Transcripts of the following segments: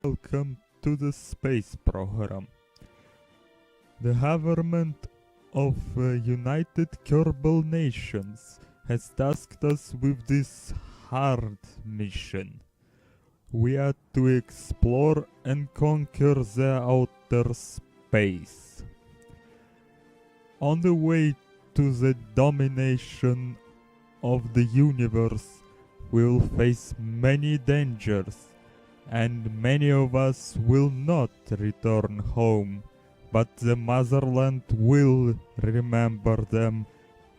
Welcome to the space program. The government of United Kerbal Nations has tasked us with this hard mission. We are to explore and conquer the outer space. On the way to the domination of the universe, we will face many dangers, and many of us will not return home, but the motherland will remember them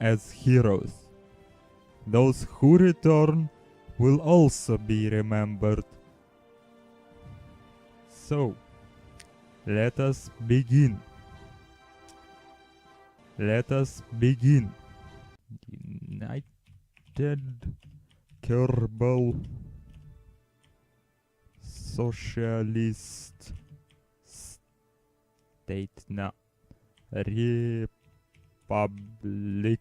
as heroes. Those who return will also be remembered. So, let us begin. Let us begin. United Kerbal Socialist State Republic.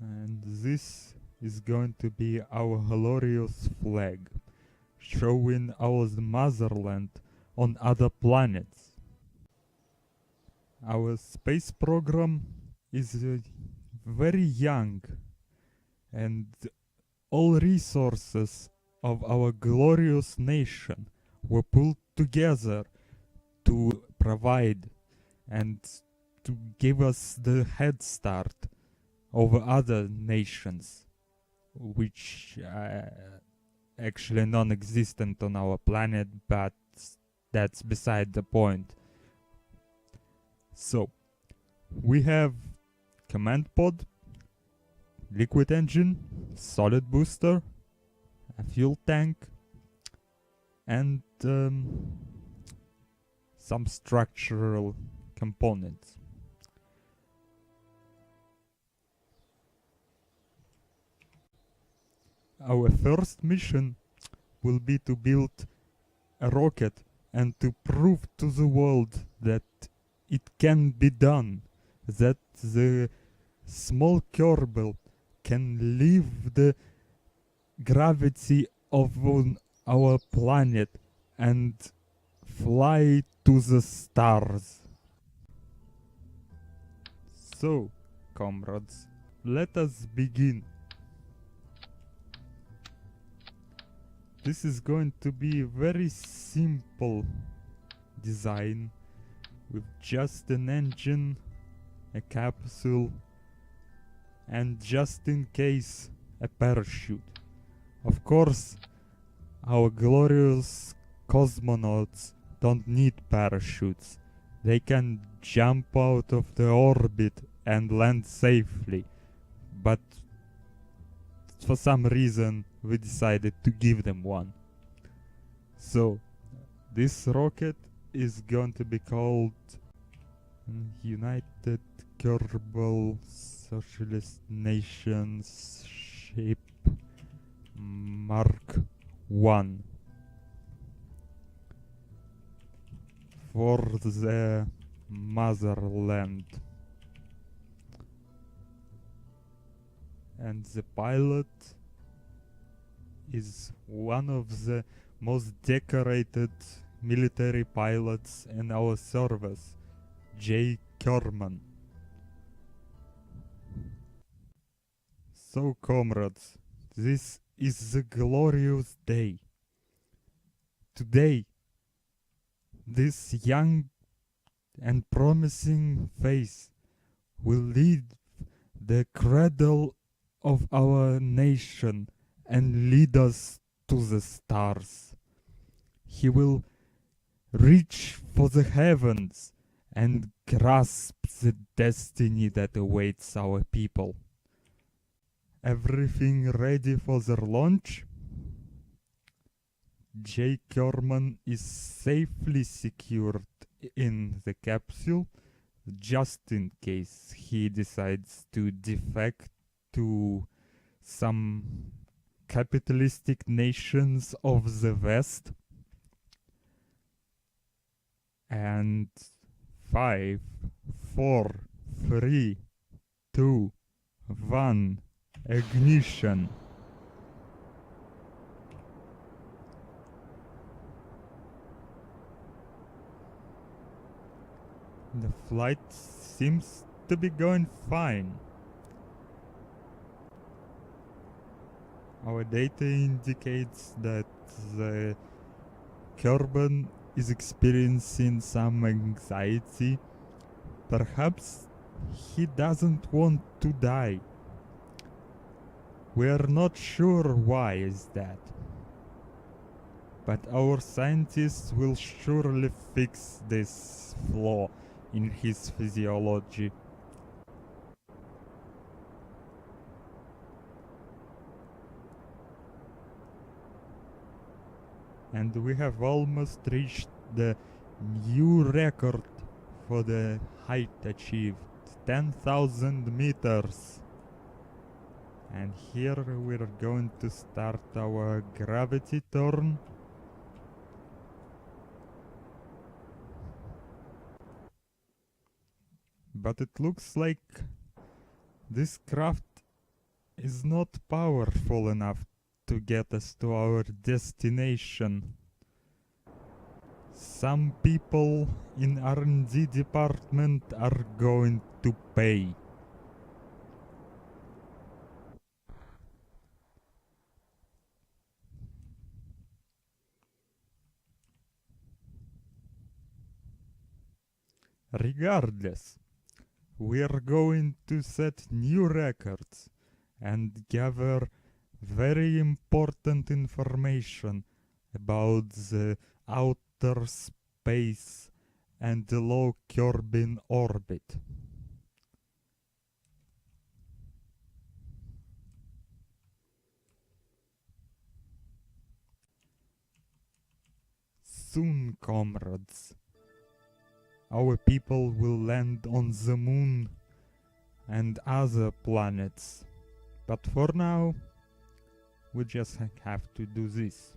And this is going to be our glorious flag, showing our motherland on other planets. Our space program is very young, and all resources of our glorious nation were pulled together to provide and to give us the head start over other nations, which actually non-existent on our planet, but that's beside the point. So, we have command pod, liquid engine, solid booster, a fuel tank, and some structural components. Our first mission will be to build a rocket and to prove to the world that it can be done, that the small Kerbal can leave the gravity of our planet and fly to the stars. So, comrades, let us begin. This is going to be a very simple design with just an engine, a capsule, and just in case a parachute. Of course, our glorious cosmonauts don't need parachutes. They can jump out of the orbit and land safely, but for some reason we decided to give them one. So, this rocket is going to be called United Kerbal Socialist Nations Ship Mark 1 for the motherland. And the pilot is one of the most decorated military pilots in our service, J. Kerbal. So, comrades, this is the glorious day. Today, this young and promising face will lead the cradle of our nation and lead us to the stars. He will reach for the heavens and grasp the destiny that awaits our people. Everything ready for their launch? J. Kerbal is safely secured in the capsule, just in case he decides to defect to some capitalistic nations of the West. And 5, 4, 3, 2, 1, ignition. The flight seems to be going fine. Our data indicates that the Kerbal is experiencing some anxiety. Perhaps he doesn't want to die. We're not sure why is that. But our scientists will surely fix this flaw in his physiology. And we have almost reached the new record for the height achieved, 10,000 meters. And here we're going to start our gravity turn. But it looks like this craft is not powerful enough to get us to our destination. Some people in R&D department are going to pay. Regardless, we are going to set new records and gather very important information about the outer space and the low Kerbal orbit. Soon, comrades, our people will land on the moon and other planets. But for now, we just have to do this.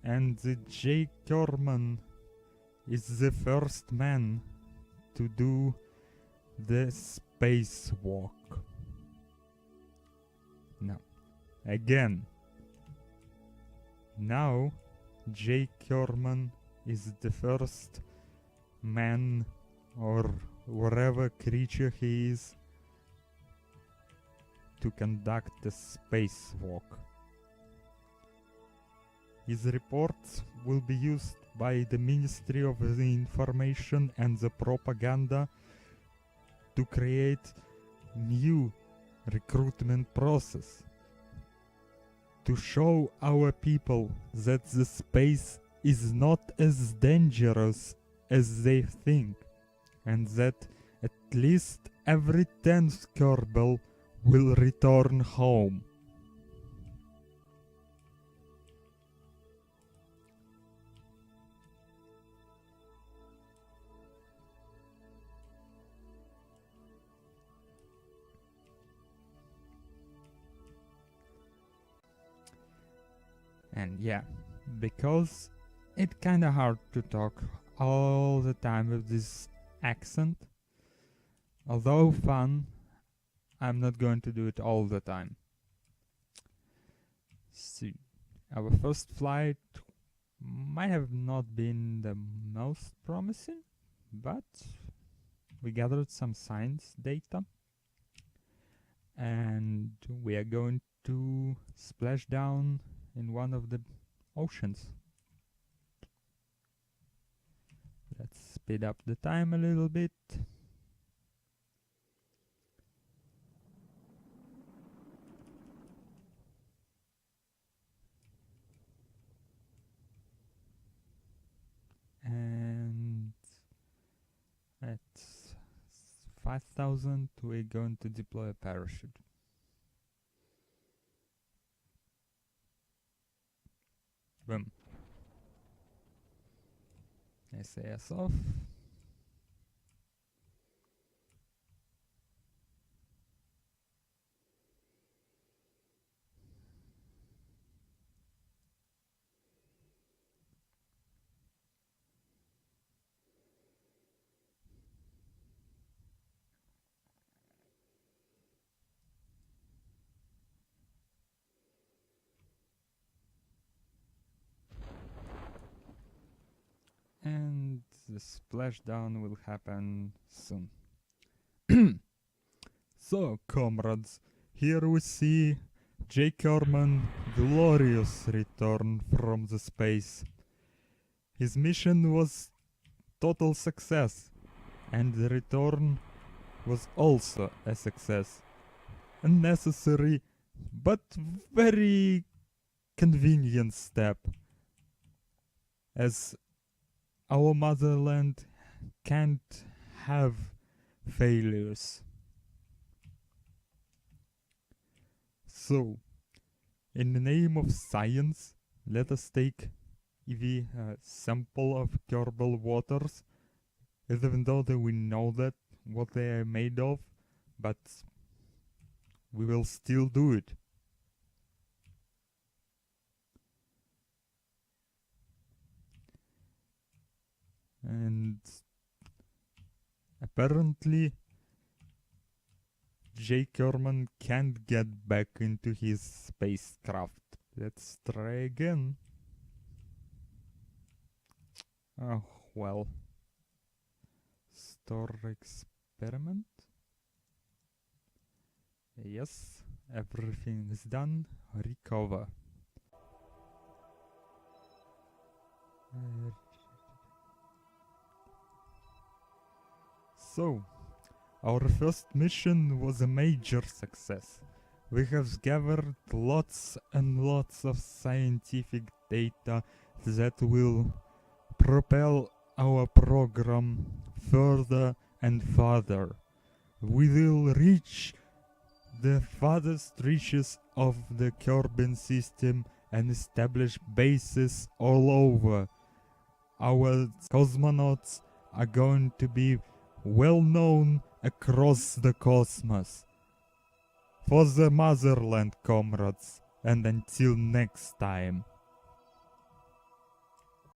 And the J. Kerbal is the first man to do the spacewalk. Now, again, now J. Kerbal is the first man or whatever creature he is to conduct a spacewalk. His reports will be used by the Ministry of the Information and the Propaganda to create new recruitment process, to show our people that the space is not as dangerous as they think, and that at least every 10th Kerbal will return home. And yeah, because it's kinda hard to talk all the time with this accent. Although fun, I'm not going to do it all the time. So, our first flight might have not been the most promising, but we gathered some science data. And we are going to splash down in one of the oceans. Let's speed up the time a little bit. And at 5,000 we're going to deploy a parachute. Boom. SAS off. the splashdown will happen soon. So, comrades, here we see J. Kerman glorious return from the space. His mission was total success, and the return was also a success. A necessary but very convenient step, as our motherland can't have failures. So, in the name of science, let us take a sample of Kerbal waters, even though that we know that what they are made of, but we will still do it. And apparently J. Kerman can't get back into his spacecraft. Let's try again. Oh, well. Store experiment. Yes, everything is done. Recover. So, our first mission was a major success. We have gathered lots and lots of scientific data that will propel our program further and further. We will reach the farthest reaches of the Kerbal system and establish bases all over. Our cosmonauts are going to be well known across the cosmos. For the motherland, comrades, and until next time.